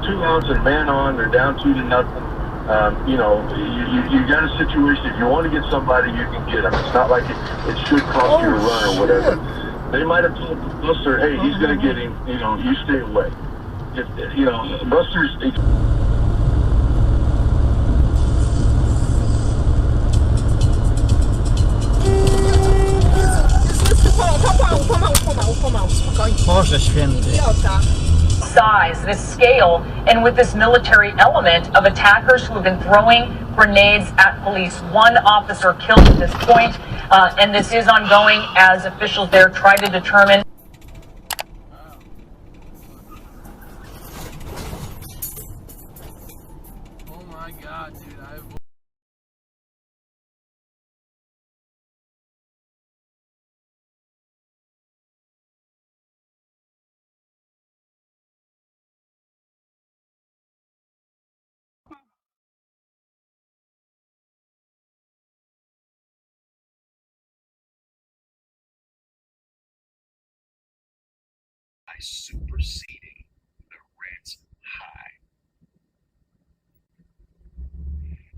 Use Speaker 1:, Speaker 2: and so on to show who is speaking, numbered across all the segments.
Speaker 1: 2 outs and man on. They're down 2-0. You know, you got a situation. If you want to get somebody, you can get them. It's not like it should cost you a run or whatever. They might have told Buster, hey, he's going to get him. You know, you stay away. You know, Buster's.
Speaker 2: Boże święty.
Speaker 3: Size, this scale, and with this military element of attackers who have been throwing grenades at police. 1 officer killed at this point, and this is ongoing as officials there try to determine.
Speaker 4: Oh my God, dude!
Speaker 5: Superseding the rent's high.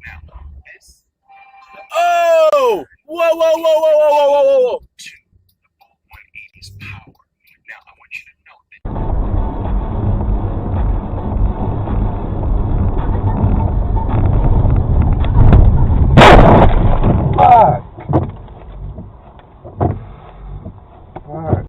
Speaker 5: Now, this.
Speaker 4: Oh! Whoa, whoa, whoa, whoa, whoa, whoa, whoa, whoa, whoa!
Speaker 5: To the full 180's power. Now, I want you to know
Speaker 2: Fuck! Fuck.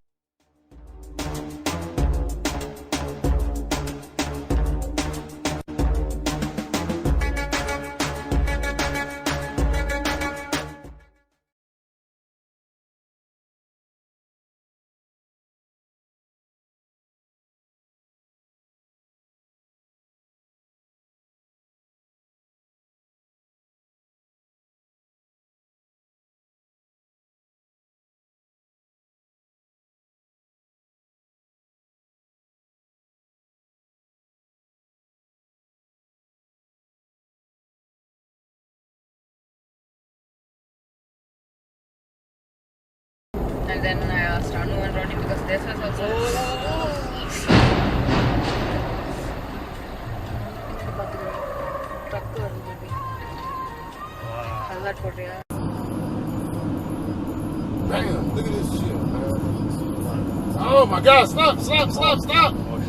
Speaker 6: And then I asked Anu and Ronnie because this was also.
Speaker 4: Damn, look at this shit, man. Oh my God, stop.
Speaker 1: Oh,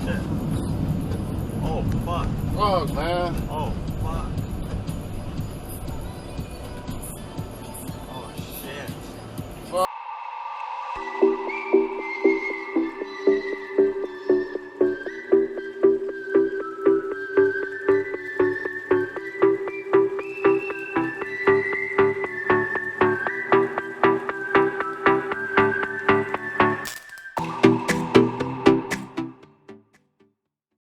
Speaker 1: shit. Oh, fuck.
Speaker 4: Fuck, man.
Speaker 1: Oh.